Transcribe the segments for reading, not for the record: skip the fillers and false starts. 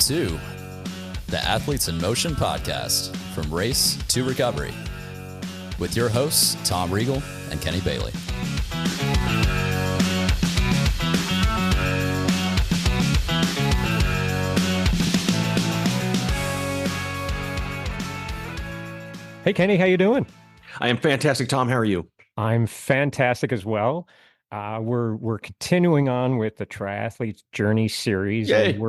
to the Athletes in Motion podcast, from race to recovery, with your hosts, Tom Riegel and Kenny Bailey. Hey, Kenny, how you doing? I am fantastic, Tom. How are you? I'm fantastic as well. We're continuing on with the Triathlete Journey series, Yay. and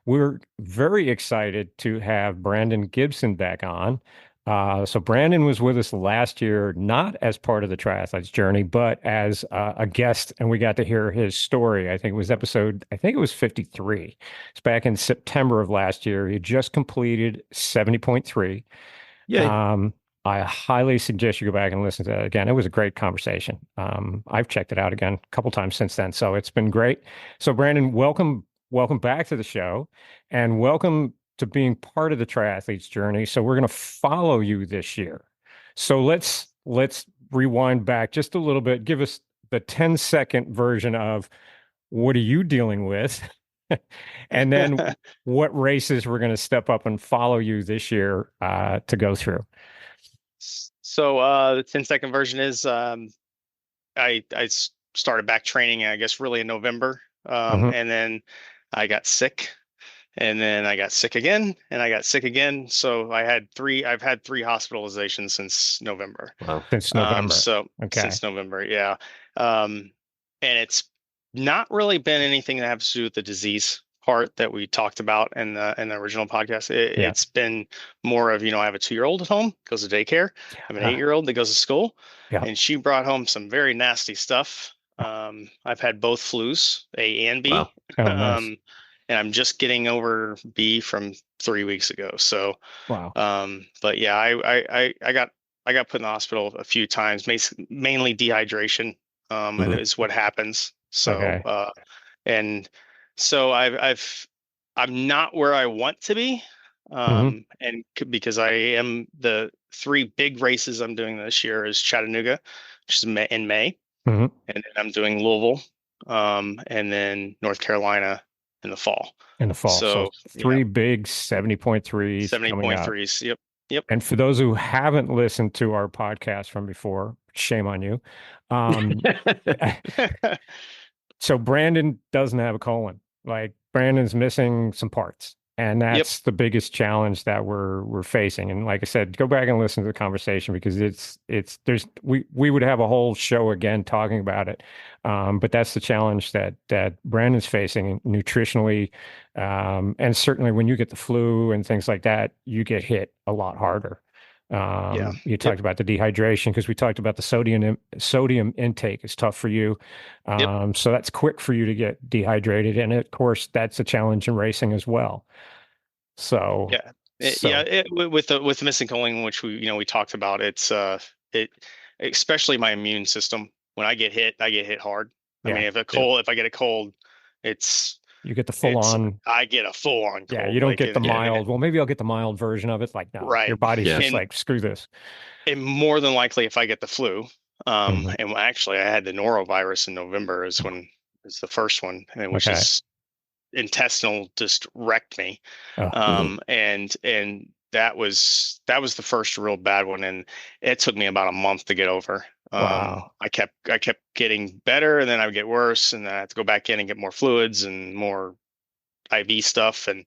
we're very excited to have Brandon Gibson back on. So Brandon was with us last year, not as part of the Triathlete's Journey, but as a guest, and we got to hear his story. I think it was 53. It's back in September of last year. He just completed 70.3. Yay. I highly suggest you go back and listen to that again. It was a great conversation. I've checked it out again a couple times since then, so it's been great. So Brandon, welcome back to the show, and welcome to being part of the Triathlete's Journey. So we're going to follow you this year. So let's rewind back just a little bit. Give us the 10-second version of what are you dealing with? And then what races we're going to step up and follow you this year to go through. So the 10-second version is I started back training, I guess, really in November. And then I got sick, and then I got sick again, and I got sick again. So I've had three hospitalizations since November. Wow. Since November. Since November, yeah. And it's not really been anything that has to do with the disease part that we talked about in the original podcast. It's been more of, I have a 2-year-old at home, goes to daycare. I have an 8-year-old that goes to school, and she brought home some very nasty stuff. I've had both flus, A and B. Wow. Nice. And I'm just getting over B from 3 weeks ago. So, wow. But yeah, I got put in the hospital a few times, mainly dehydration, and is what happens. So, and so I'm not where I want to be. And because I am, the 3 big races I'm doing this year is Chattanooga, which is in May. And then I'm doing Louisville, and then North Carolina in the fall. So 3 big 70.3s. 70.3s. Yep. And for those who haven't listened to our podcast from before, shame on you. So Brandon doesn't have a colon. Like, Brandon's missing some parts. And that's the biggest challenge that we're facing. And like I said, go back and listen to the conversation, because we would have a whole show again talking about it. But that's the challenge that Brandon's facing nutritionally. And certainly when you get the flu and things like that, you get hit a lot harder. You talked about the dehydration, because we talked about the sodium intake is tough for you. So that's quick for you to get dehydrated. And of course, that's a challenge in racing as well. So, with the missing colon, which we talked about, it's especially my immune system. When I get hit hard. I mean, if I get a cold, you get the full on. I get a full on cold. Yeah, you don't get the mild. Well, maybe I'll get the mild version of it. Like, no, your body's just like, screw this. And more than likely, if I get the flu, and actually, I had the norovirus in November. Is the first one, and which is intestinal, just wrecked me. And that was the first real bad one, and it took me about a month to get over. Wow. I kept getting better, and then I would get worse, and then I had to go back in and get more fluids and more IV stuff and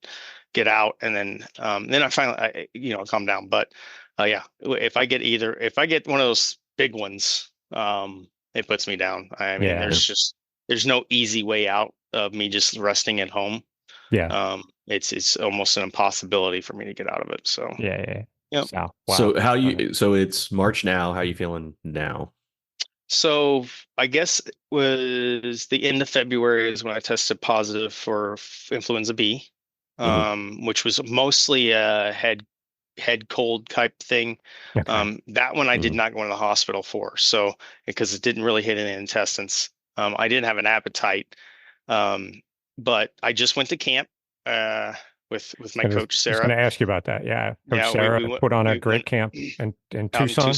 get out. And then I finally, calmed down. But if I get one of those big ones, it puts me down. I mean, there's no easy way out of me just resting at home. It's almost an impossibility for me to get out of it. So Yep. So so it's March now. How are you feeling now? So I guess it was the end of February is when I tested positive for influenza B, which was mostly a head cold type thing. That one I did not go to the hospital for, so because it didn't really hit in the intestines. I didn't have an appetite, but I just went to camp with my coach Sarah. I was going to ask you about that. Coach Sarah put on a great camp in Tucson.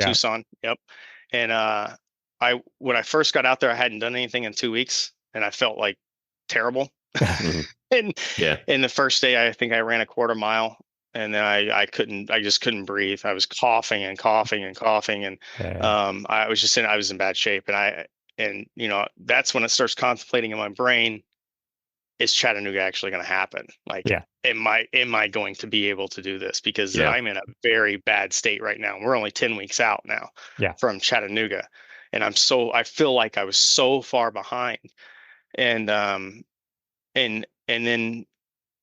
Tucson. Yep. And when I first got out there, I hadn't done anything in 2 weeks, and I felt like terrible. And Yeah. the first day, I think I ran a quarter mile, and then I just couldn't breathe. I was coughing and coughing and coughing, and I was in bad shape. And that's when it starts contemplating in my brain, is Chattanooga actually going to happen? Like, am I going to be able to do this? Because I'm in a very bad state right now. We're only 10 weeks out now from Chattanooga. And I feel like I was so far behind. And then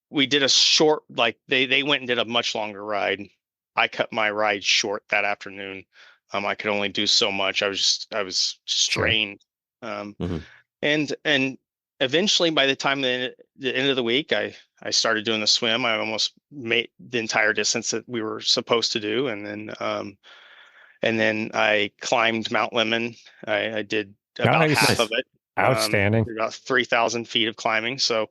we did a short, like they went and did a much longer ride. I cut my ride short that afternoon. I could only do so much. I was strained. And eventually, by the time the end of the week, I started doing the swim. I almost made the entire distance that we were supposed to do. And then I climbed Mount Lemon. I did about half of it. Outstanding. About 3,000 feet of climbing. So,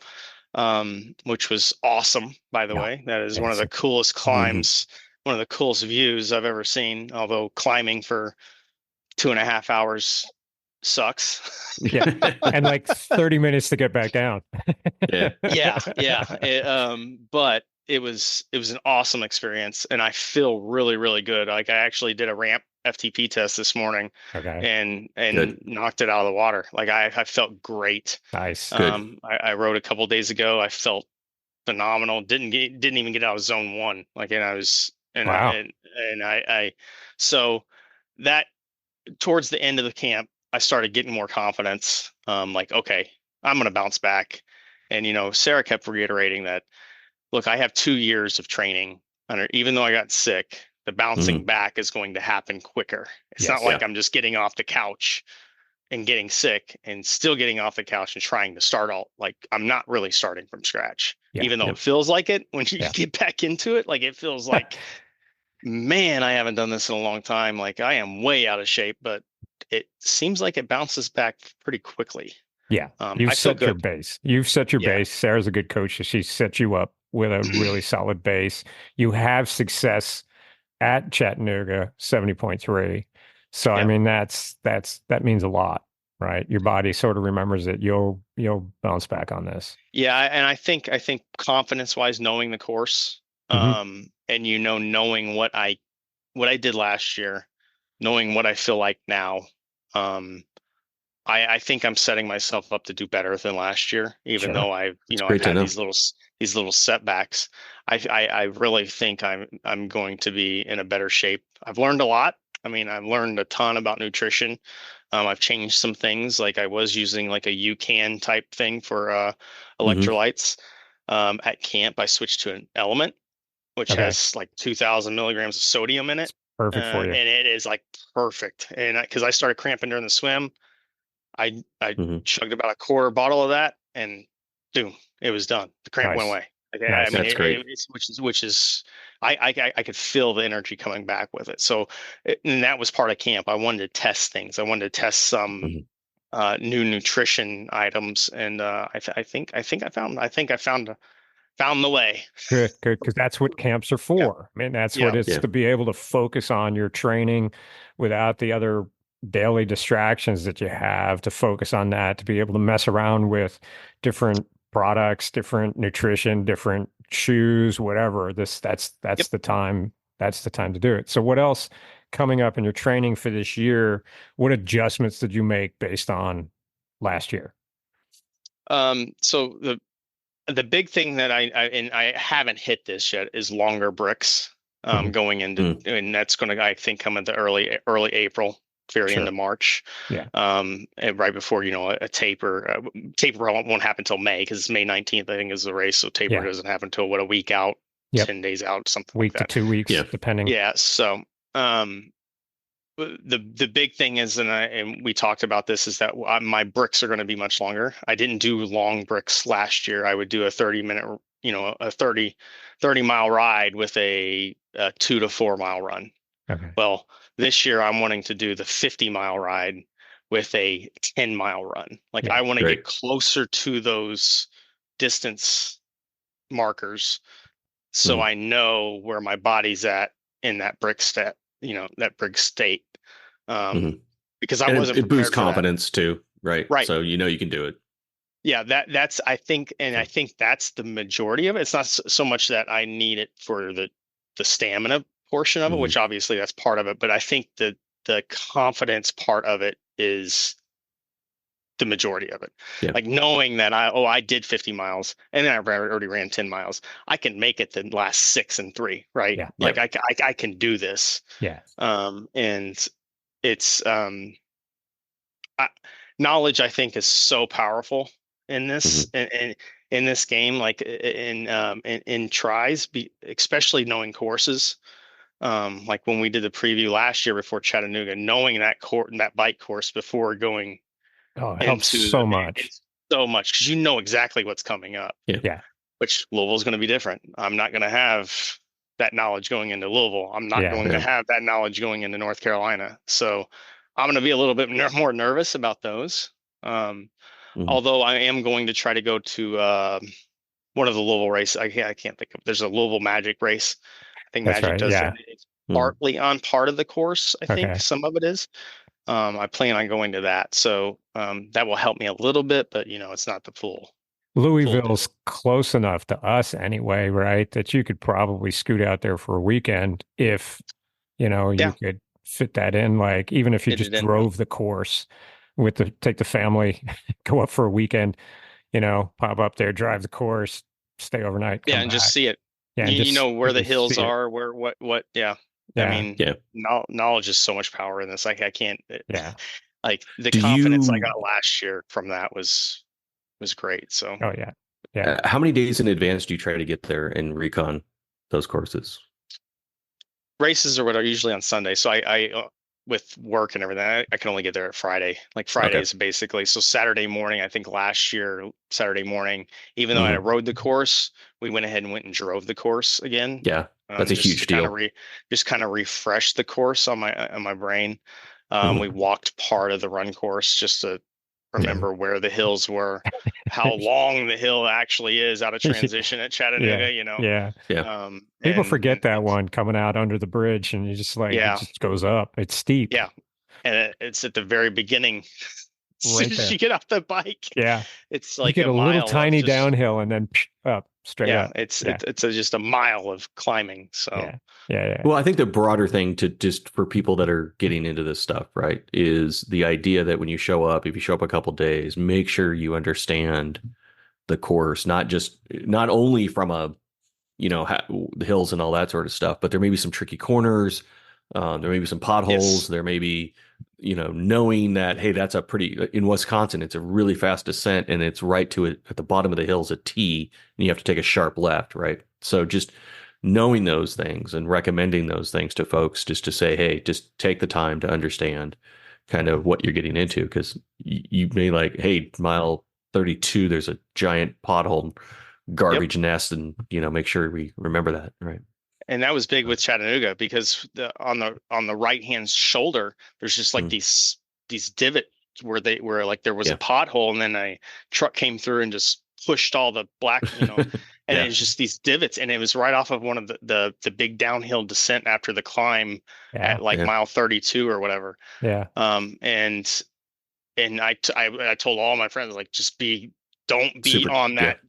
which was awesome, by the way. That is one of the coolest climbs, one of the coolest views I've ever seen. Although climbing for 2.5 hours sucks. And like 30 minutes to get back down. But it was an awesome experience, and I feel really, really good. Like, I actually did a ramp FTP test this morning, and knocked it out of the water. Like, I felt great. Nice. I rode a couple of days ago. I felt phenomenal. Didn't even get out of zone 1. Like, and I was, and I so that towards the end of the camp, I started getting more confidence. Like, okay, I'm going to bounce back. And, Sarah kept reiterating that, look, I have 2 years of training. Even though I got sick, the bouncing back is going to happen quicker. It's not like I'm just getting off the couch and getting sick and still getting off the couch and trying to start all. Like, I'm not really starting from scratch, even though it feels like it when you get back into it. Like, it feels like, man, I haven't done this in a long time. Like, I am way out of shape, but it seems like it bounces back pretty quickly. You've set your base. Base. Sarah's a good coach. She sets you up with a really solid base. You have success at Chattanooga 70.3. So I mean, that means a lot, right? Your body sort of remembers that you'll bounce back on this. And I think confidence wise, knowing the course, and knowing what I did last year, knowing what I feel like now, I think I'm setting myself up to do better than last year, even though I've had these little setbacks. I really think I'm going to be in a better shape. I've learned a lot. I mean, I've learned a ton about nutrition. I've changed some things. Like, I was using like a UCAN type thing for electrolytes. At camp, I switched to an Element, which has like 2,000 milligrams of sodium in it. Perfect for you. And it is like perfect. And because I started cramping during the swim, I chugged about a quarter bottle of that, and boom, it was done. The cramp went away. I mean, that's great. Which is I could feel the energy coming back with it. So, and that was part of camp. I wanted to test things. I wanted to test some new nutrition items, and I think I found the way. Good, because that's what camps are for. I mean, that's what it's to be able to focus on your training without the other daily distractions that you have, to focus on that, to be able to mess around with different products, different nutrition, different shoes, whatever. That's the time. That's the time to do it. So what else coming up in your training for this year? What adjustments did you make based on last year? So the big thing that I haven't hit this yet is longer bricks going into, and that's going to, I think, come into early April, very into March. And right before, a taper. Taper won't happen until May, because it's May 19th, I think, is the race. So taper doesn't happen until a week out, 10 days out, something week like that. to 2 weeks, depending. So the big thing is, and we talked about this, is that my bricks are going to be much longer. I didn't do long bricks last year. I would do a 30-minute, a 30 mile ride with a 2 to 4 mile run. Okay. Well, this year I'm wanting to do the 50-mile ride with a 10-mile run. Like, I want to get closer to those distance markers, so I know where my body's at in that brick state. That brick state. Because I wasn't. It boosts confidence too, right? Right. So you can do it. Yeah, that's I think, and I think that's the majority of it. It's not so much that I need it for the stamina portion of it, which obviously that's part of it, but I think the confidence part of it is the majority of it. Yeah. Like knowing that I did 50 miles and then I already ran 10 miles. I can make it the last 6 and 3, right? Yeah. Like I can do this. Yeah. And it's knowledge, I think, is so powerful in this and in this game, like in tries, especially knowing courses. Like when we did the preview last year before Chattanooga, knowing that bike course before going it helps so much. So much, because you know exactly what's coming up. Yeah. Which Louisville's going to be different. I'm not going to have that knowledge going into Louisville. I'm not going to have that knowledge going into North Carolina. So I'm going to be a little bit more nervous about those. Although I am going to try to go to one of the Louisville races. I can't think of. There's a Louisville Magic race. I think That's Magic right. does Yeah. it. It's partly on part of the course. I think some of it is. I plan on going to that. So that will help me a little bit, but it's not the full. Louisville's close enough to us anyway, right? That you could probably scoot out there for a weekend if, you could fit that in. Like, even if you just drove the course take the family, go up for a weekend, pop up there, drive the course, stay overnight. Yeah. And just see it. Yeah. You know where the hills are, what. Yeah. I mean, knowledge is so much power in this. I can't. Like the confidence I got last year from that was great. So. Oh yeah. How many days in advance do you try to get there and recon those courses? Races are what are usually on Sunday. So I with work and everything, I can only get there at Friday. Like Fridays basically. So Saturday morning, I think last year Saturday morning, even though I rode the course, we went ahead and went and drove the course again. Yeah, that's a huge deal. Just kind of refresh the course on my brain. We walked part of the run course just to remember where the hills were, how long the hill actually is out of transition at Chattanooga, Yeah. People forget that one coming out under the bridge, and you just it just goes up. It's steep. Yeah. And it's at the very beginning. As soon as you get off the bike. Yeah. It's like you get a little tiny downhill and then up straight up. It's just a mile of climbing. So yeah. Well, I think the broader thing to just for people that are getting into this stuff, right, is the idea that when you show up, if you show up a couple days, make sure you understand the course, not only from the hills and all that sort of stuff, but there may be some tricky corners. There may be some potholes. There may be, knowing that, hey, that's in Wisconsin, it's a really fast descent and it's right to it at the bottom of the hills, a T, and you have to take a sharp left, right? So just knowing those things and recommending those things to folks, just to say, hey, just take the time to understand kind of what you're getting into, because you may hey, mile 32, there's a giant pothole, garbage nest, and make sure we remember that, right? And that was big with Chattanooga, because on the right hand shoulder, there's just these divots where there was a pothole, and then a truck came through and just pushed all the black, and it was just these divots, and it was right off of one of the big downhill descent after the climb at mile 32 or whatever. Yeah. And I told all my friends, don't be on that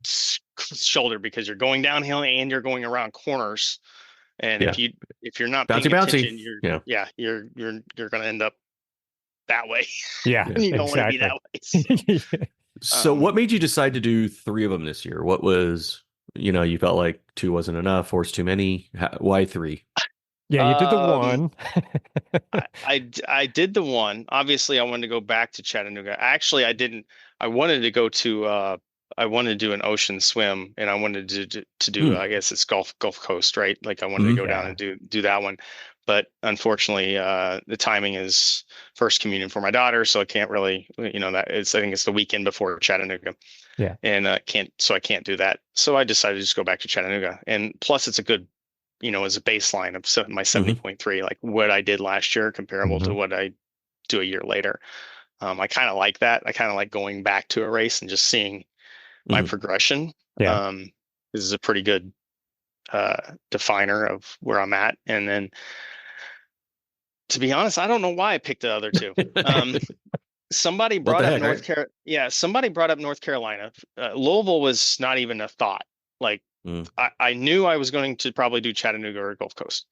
shoulder, because you're going downhill and you're going around corners. And if you're not paying attention, you're going to end up that way. Yeah. And you don't want to be that way. So what made you decide to do 3 of them this year? What was, you felt like 2 wasn't enough, 4's too many? Why 3? Yeah, you did the 1. I did the 1. Obviously, I wanted to go back to Chattanooga. Actually, I didn't. I wanted to go to. I wanted to do an ocean swim, and I wanted to do. I guess it's Gulf Coast, right? Like I wanted to go down and do that one. But unfortunately, the timing is first communion for my daughter, so I can't really. I think it's the weekend before Chattanooga. Yeah. And I can't do that. So I decided to just go back to Chattanooga, and plus it's a good. As a baseline of my 70.3, like what I did last year, comparable to what I do a year later. I kind of like that. I kind of like going back to a race and just seeing my progression. Yeah. This is a pretty good definer of where I'm at. And then, to be honest, I don't know why I picked the other 2. somebody What brought the up heck, North right? Carolina. Yeah, somebody brought up North Carolina. Louisville was not even a thought. Like I knew I was going to probably do Chattanooga or Gulf Coast.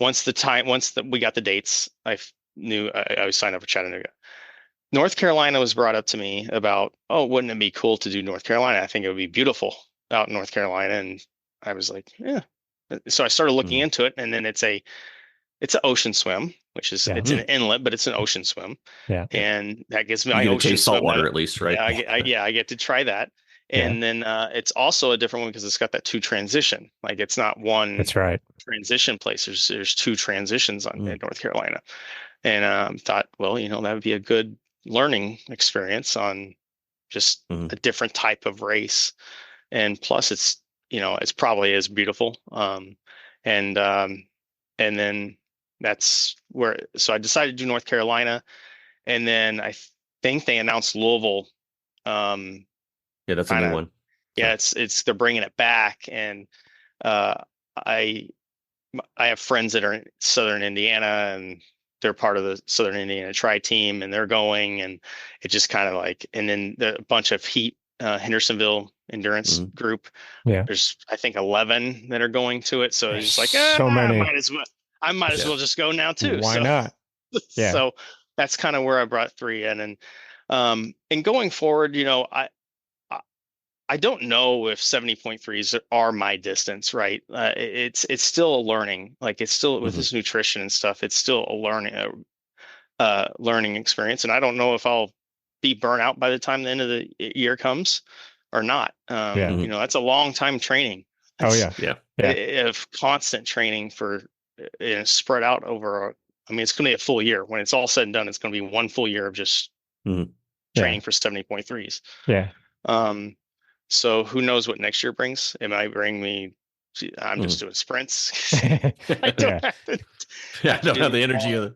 Once we got the dates, knew I was signed up for Chattanooga. North Carolina was brought up to me about, oh, wouldn't it be cool to do North Carolina? I think it would be beautiful out in North Carolina. And I was like, yeah. So I started looking into it, and then it's an ocean swim, which is it's an inlet, but it's an ocean swim. Yeah. And that gives me You my get to ocean taste swim. salt water at least, right? I get to try that. And then it's also a different one because it's got that 2 transition. Like it's not one That's right. transition place. There's 2 transitions in North Carolina. And thought, well, that would be a good learning experience on just a different type of race. And plus it's probably as beautiful. And then that's where, so I decided to do North Carolina. And then I think they announced Louisville. Yeah, that's a new one. Yeah, they're bringing it back. And I have friends that are in Southern Indiana, and they're part of the Southern Indiana Tri team, and they're going, and it just kind of like, and then a bunch of Heat, Hendersonville Endurance group. Yeah. There's, I think 11 that are going to it. So it's just like, so many. I might as well just go now too. Why not? Yeah. So that's kind of where I brought 3 in. And going forward, I don't know if 70.3s are my distance, right? It's still a learning, like it's still with this nutrition and stuff, it's still a learning experience. And I don't know if I'll be burnt out by the time the end of the year comes or not. That's a long time training. Of constant training for spread out over, it's going to be a full year. When it's all said and done, it's going to be 1 full year of just training for 70.3s. Yeah. So who knows what next year brings? It might bring me. I'm just doing sprints. I don't have the energy of it.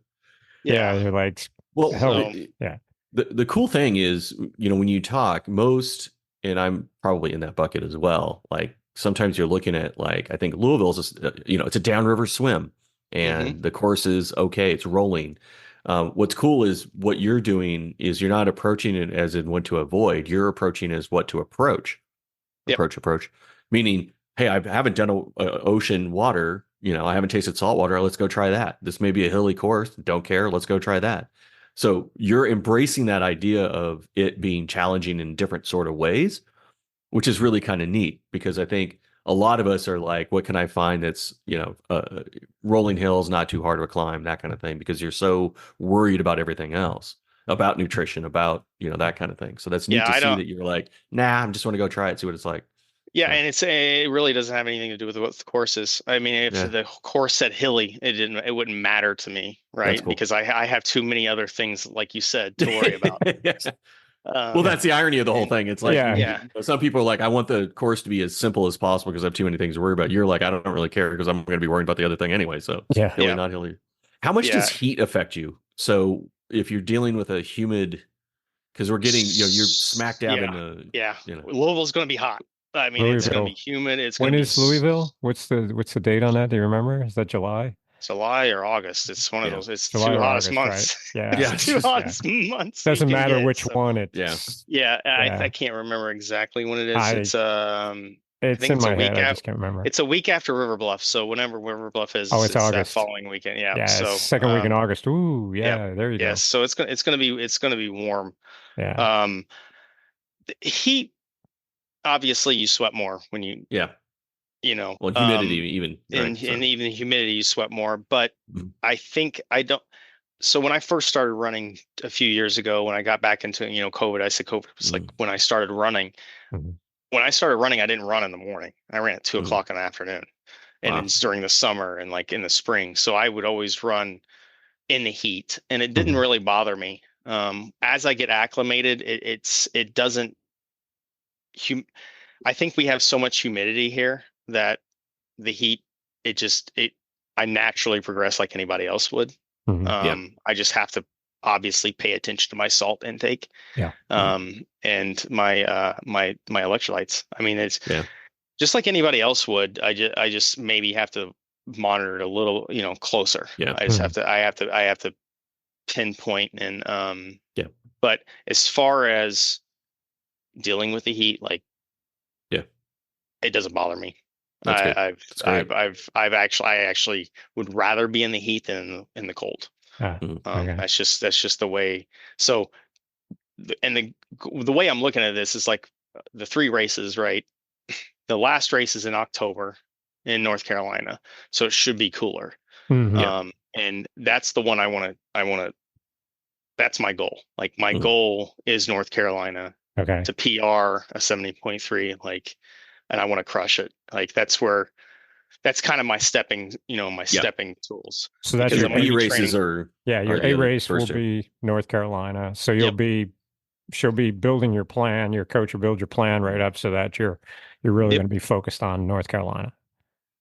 Yeah, you're like, The cool thing is, when you talk most, and I'm probably in that bucket as well. Like sometimes you're looking at, like, I think Louisville's, it's a downriver swim, and the course is okay. It's rolling. What's cool is what you're doing is you're not approaching it as in what to avoid. You're approaching as what to approach. Approach. Meaning, hey, I haven't done ocean water. I haven't tasted salt water. Let's go try that. This may be a hilly course. Don't care. Let's go try that. So you're embracing that idea of it being challenging in different sort of ways, which is really kind of neat, because I think a lot of us are like, what can I find that's, rolling hills, not too hard of a climb, that kind of thing, because you're so worried about everything else, about nutrition, about, that kind of thing. So that's neat to see that you're like, nah, I just want to go try it, see what it's like. Yeah, and it really doesn't have anything to do with what the course is. I mean, if the course said hilly, it wouldn't matter to me, right? Cool. Because I have too many other things, like you said, to worry about. Well, that's the irony of the whole thing. It's like, some people are like, I want the course to be as simple as possible because I have too many things to worry about. You're like, I don't really care because I'm going to be worrying about the other thing anyway. So hilly, not hilly. How much does heat affect you? So if you're dealing with a humid, because we're getting, you're smack dab in the, Louisville's going to be hot. I mean, Louisville. It's going to be humid. When is Louisville? What's the date on that? Do you remember? Is that July? July or August? It's one of those. It's July 2 hottest months. Right? It's 2 hottest months. Doesn't matter which one. It's I can't remember exactly when it is. It's in my head. I just can't remember. It's a week after River Bluff. So whenever River Bluff is, it's August. That following weekend. Yeah. So second week in August. Ooh, there you go. Yes. So it's gonna be warm. Yeah. The heat. Obviously, you sweat more when you. Yeah. Well, humidity even. And even the humidity, you sweat more. But I think I don't. So when I first started running a few years ago, when I got back into COVID, I said COVID was like when I started running. When I started running, I didn't run in the morning. I ran at 2 o'clock in the afternoon, and it's during the summer and like in the spring. So I would always run in the heat, and it didn't really bother me. As I get acclimated, it doesn't. I think we have so much humidity here that the heat, I naturally progress like anybody else would. I just have to obviously pay attention to my salt intake. And my electrolytes. I mean, it's just like anybody else would. I just maybe have to monitor it a little, closer. I just have to pinpoint and But as far as dealing with the heat, like, yeah, it doesn't bother me. That's good. I actually would rather be in the heat than in the cold. Okay. That's just the way. So, the way I'm looking at this is like the 3 races, right? The last race is in October in North Carolina, so it should be cooler. Mm-hmm. And that's the one I want to. That's my goal. Like, my goal is North Carolina to PR a 70.3, like, and I want to crush it. Like, that's kind of my stepping, stepping tools. So that's your B races training. your A race will be North Carolina. So she'll be building your plan. Your coach will build your plan right up so that you're really going to be focused on North Carolina.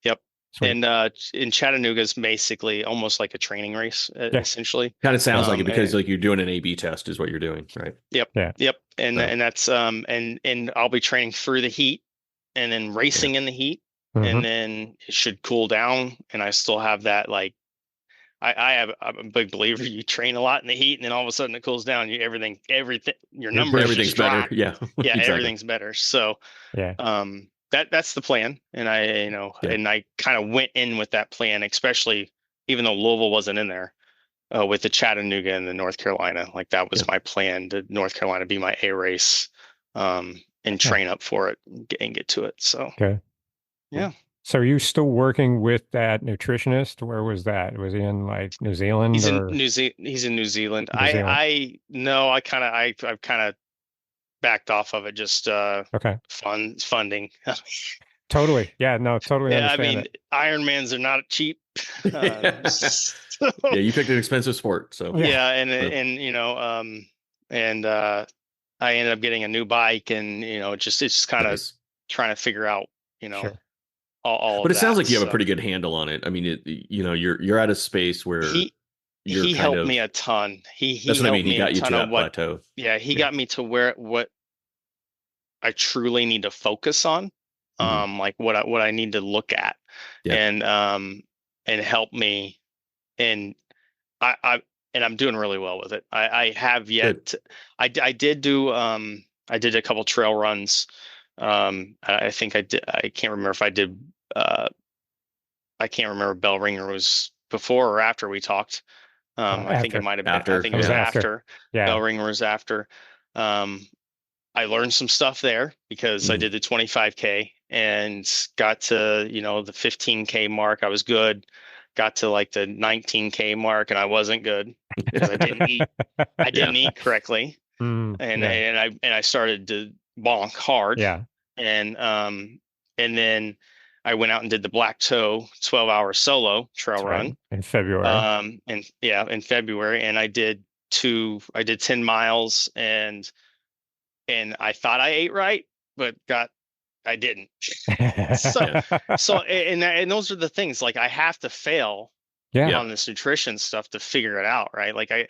Yep. Sweet. And in Chattanooga is basically almost like a training race, essentially. Kind of sounds like it, because like you're doing an A/B test is what you're doing, right? Yep. Yeah. Yep. And that's and I'll be training through the heat and then racing in the heat, and then it should cool down, and I still have that, like, I'm a big believer. You train a lot in the heat, and then all of a sudden it cools down. Everything, your numbers, everything's better. Yeah, yeah, exactly. Everything's better. So, that's the plan, and and I kind of went in with that plan, especially even though Louisville wasn't in there, with the Chattanooga and the North Carolina. Like, that was my plan, to North Carolina be my A race, and train up for it and get to it. So, yeah. So are you still working with that nutritionist? Where was that? Was he in, like, New Zealand? He's in New Zealand. I've kind of backed off of it. Just funding. Totally. Yeah. No. Totally. Yeah. Understand it. Ironmans are not cheap. Yeah, you picked an expensive sport. So I ended up getting a new bike, and it's just kind of trying to figure out all. But it sounds like you have a pretty good handle on it. I mean, you're at a space where he helped me a ton. That's what I mean. He got you to that plateau. Yeah, he got me to what I truly need to focus on, like what I need to look at, and help me. And I'm doing really well with it. I have yet. I did do. I did a couple trail runs. I think I did. I can't remember if I did. I can't remember. Bell Ringer was before or after we talked. I think it might have been after. I think it was after. Yeah. Bell Ringer was after. I learned some stuff there because I did the 25K and got to, the 15K mark. I was good. Got to like the 19K mark, and I wasn't good because I didn't eat. I didn't eat correctly, and I started to bonk hard. Yeah. And then I went out and did the Black Toe 12-hour solo trail run in February. In February, and I did 10 miles, and I thought I ate right, but I didn't. And those are the things, like, I have to fail on this nutrition stuff to figure it out, right? Like I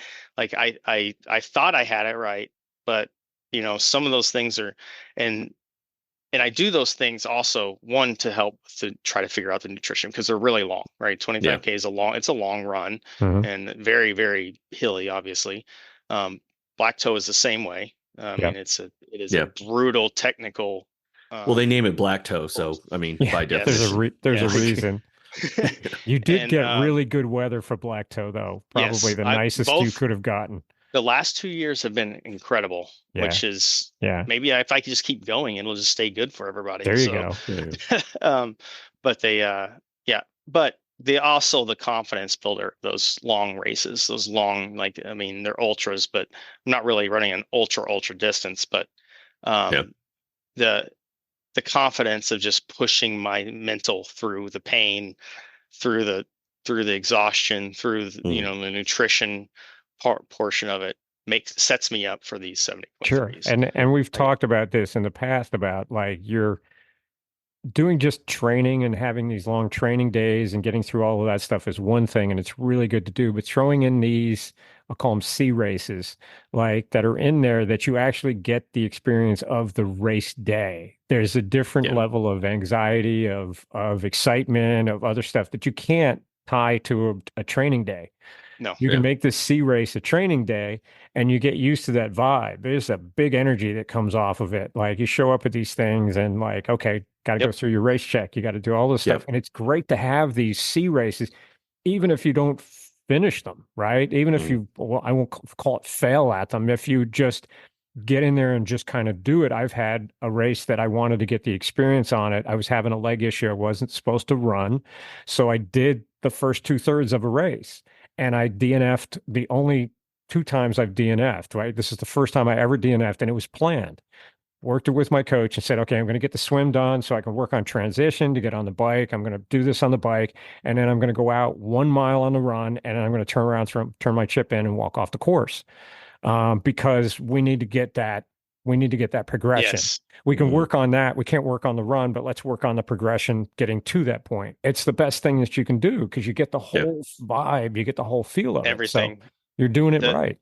thought I had it right, but some of those things are, and I do those things also, one, to help to try to figure out the nutrition, because they're really long, right? 25K is it's a long run, and very, very hilly, obviously. Black Toe is the same way. And it is a brutal technical. Well, they name it Black Toe, so I mean, by definition, there's a reason. You did get really good weather for Black Toe, though. Probably the nicest you could have gotten. The last 2 years have been incredible, which is maybe if I could just keep going, it'll just stay good for everybody. There you go. But they also, the confidence builder, those long races, those long, they're ultras, but I'm not really running an ultra distance, but the confidence of just pushing my mental through the pain, through the exhaustion, through the nutrition portion of it sets me up for these 70. Sure. And we've talked about this in the past about, like, you're doing just training and having these long training days and getting through all of that stuff is one thing, and it's really good to do, but throwing in these, I'll call them C races, like, that are in there, that you actually get the experience of the race day. There's a different level of anxiety, of excitement, of other stuff that you can't tie to a training day. No. You can make this C race a training day, and you get used to that vibe. There's a big energy that comes off of it. Like you show up at these things and like, okay, got to go through your race check. You got to do all this stuff. And it's great to have these C races, even if you don't finish them, right? Even if you, well, I won't call it fail at them. If you just get in there and just kind of do it. I've had a race that I wanted to get the experience on it. I was having a leg issue. I wasn't supposed to run. So I did the first 2/3 of a race, and I DNF'd the only 2 times I've DNF'd, right? This is the first time I ever DNF'd, and it was planned. Worked it with my coach and said, okay, I'm going to get the swim done so I can work on transition to get on the bike. I'm going to do this on the bike, and then I'm going to go out 1 mile on the run, and then I'm going to turn around, turn my chip in and walk off the course. Because we need to get that progression. Yes. We can work on that. We can't work on the run, but let's work on the progression getting to that point. It's the best thing that you can do because you get the whole vibe, you get the whole feel of everything. It. So you're doing it right.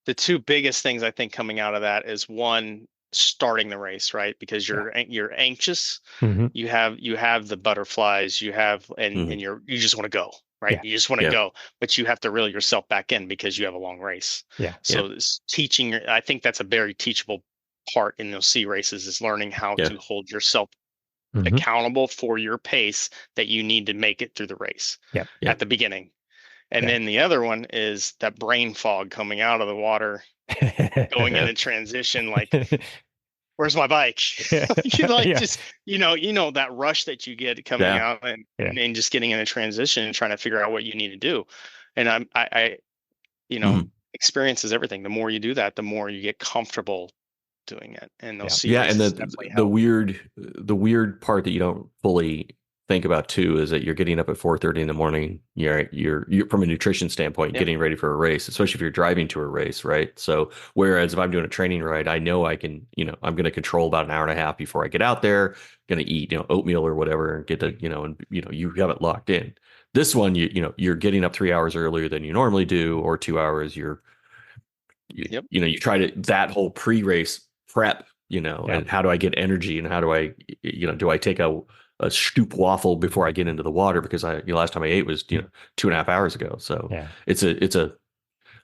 The 2 biggest things I think coming out of that is, one, starting the race, right? Because you're anxious. You have the butterflies, and you just want to go. Right. You just want to go, but you have to reel yourself back in because you have a long race. So it's teaching, I think that's a very teachable part in those C races, is learning how to hold yourself accountable for your pace that you need to make it through the race at the beginning. And then the other one is that brain fog coming out of the water, going into transition, like, where's my bike? Just, that rush that you get coming out and just getting in a transition and trying to figure out what you need to do. And experience is everything. The more you do that, the more you get comfortable doing it. And they'll see. And the weird part that you don't fully think about too is that you're getting up at 4:30 in the morning. You're from a nutrition standpoint, getting ready for a race, especially if you're driving to a race, right? So whereas if I'm doing a training ride, I know I can, I'm going to control about an hour and a half before I get out there, going to eat, oatmeal or whatever, and get to, you have it locked in. This one, you're getting up 3 hours earlier than you normally do, or 2 hours. You try to, that whole pre-race prep, and how do I get energy, and how do I, do I take a stoop waffle before I get into the water, because last time I ate was 2.5 hours ago. So it's a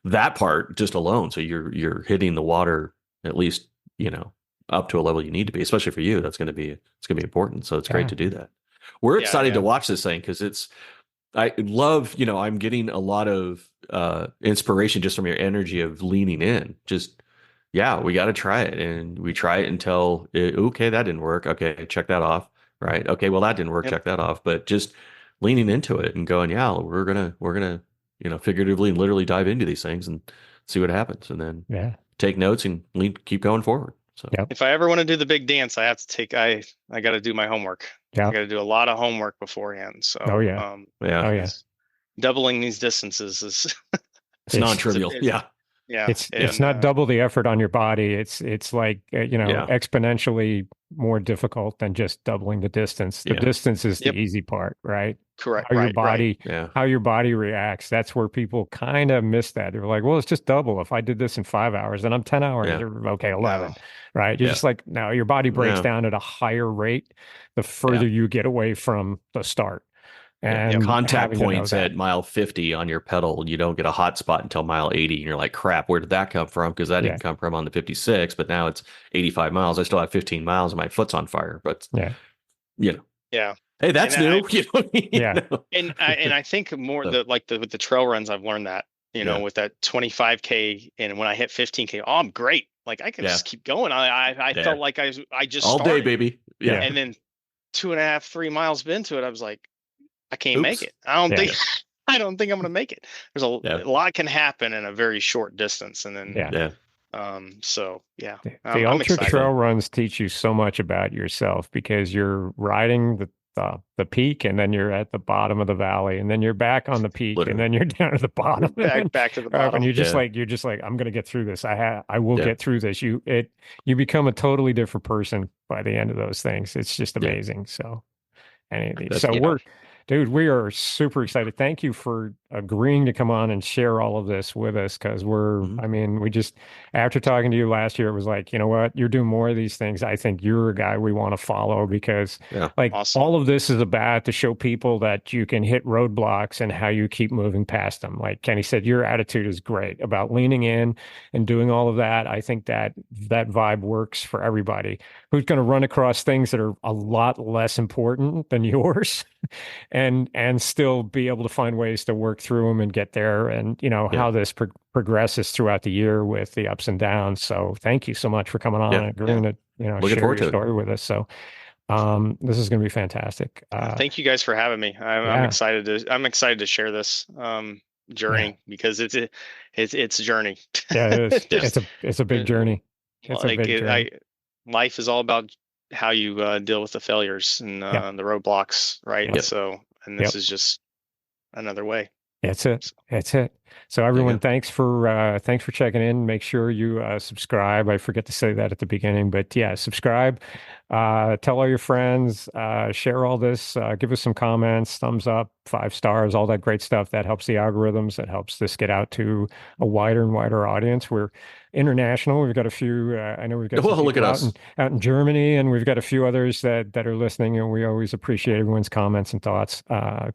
that part just alone. So you're hitting the water at least up to a level you need to be, especially for you. It's going to be important. So it's great to do that. We're excited to watch this thing because I love I'm getting a lot of inspiration just from your energy of leaning in. Just we got to try it, and we try it until okay, that didn't work. Okay, check that off. Right. Okay. Well, that didn't work. Check that off. But just leaning into it and going, we're gonna, figuratively and literally dive into these things and see what happens, and then take notes and keep going forward. So if I ever want to do the big dance, I have to I got to do my homework. I got to do a lot of homework beforehand. So doubling these distances is it's non-trivial. It's not double the effort on your body. It's like exponentially more difficult than just doubling the distance. The distance is the easy part, right? Correct. How your body reacts. That's where people kind of miss that. They're like, well, it's just double. If I did this in 5 hours, then I'm 10 hours. Okay, 11. Right? You're just like, no, your body breaks down at a higher rate the further you get away from the start. And contact points at mile 50 on your pedal, you don't get a hot spot until mile 80, and you're like, crap, where did that come from? Because that didn't come from on the 56, but now it's 85 miles. I still have 15 miles and my foot's on fire. But hey, that's new. And I think more with the trail runs, I've learned that with that 25K, and when I hit 15K, I'm great. Like I can just keep going. I felt like I just all started. Day, baby. And then 2.5, 3 miles into it, I was like, I can't make it. I don't think I'm going to make it. There's a lot can happen in a very short distance, and then the I'm ultra excited. Trail runs teach you so much about yourself, because you're riding the peak, and then you're at the bottom of the valley, and then you're back on the peak, and then you're down at the bottom, back to the bottom, and you're just like I'm going to get through this. I will get through this. You become a totally different person by the end of those things. It's just amazing. So Dude, we are super excited. Thank you for agreeing to come on and share all of this with us because I mean, we just, after talking to you last year, it was like, you know what, you're doing more of these things. I think you're a guy we want to follow because like all of this is about to show people that you can hit roadblocks and how you keep moving past them. Like Kenny said, your attitude is great about leaning in and doing all of that. I think that vibe works for everybody who's going to run across things that are a lot less important than yours and still be able to find ways to work through them and get there, and how this progresses throughout the year with the ups and downs. So thank you so much for coming on and agreeing to share your story with us. So this is going to be fantastic. Thank you guys for having me. I'm excited to share this journey because it's a journey. Yeah, it is. It's a big journey. It's a big journey. Life is all about how you deal with the failures and the roadblocks, right? Yep. So, and this is just another way. That's it. That's it. So everyone, thanks for checking in. Make sure you subscribe. I forget to say that at the beginning, but yeah, subscribe. Tell all your friends. Share all this. Give us some comments, thumbs up, 5 stars, all that great stuff. That helps the algorithms. That helps this get out to a wider and wider audience. We're international. We've got a few. I know we've got look at us out in Germany, and we've got a few others that are listening. And we always appreciate everyone's comments and thoughts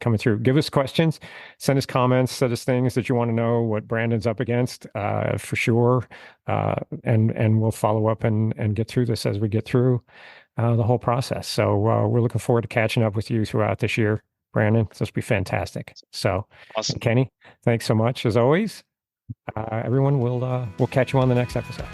coming through. Give us questions. Send us comments. Send us things that you want to know what Brandon's up against for sure, and we'll follow up and get through this as we get through the whole process. So we're looking forward to catching up with you throughout this year, Brandon. This will be fantastic. So awesome, Kenny, thanks so much as always. Everyone, we'll catch you on the next episode.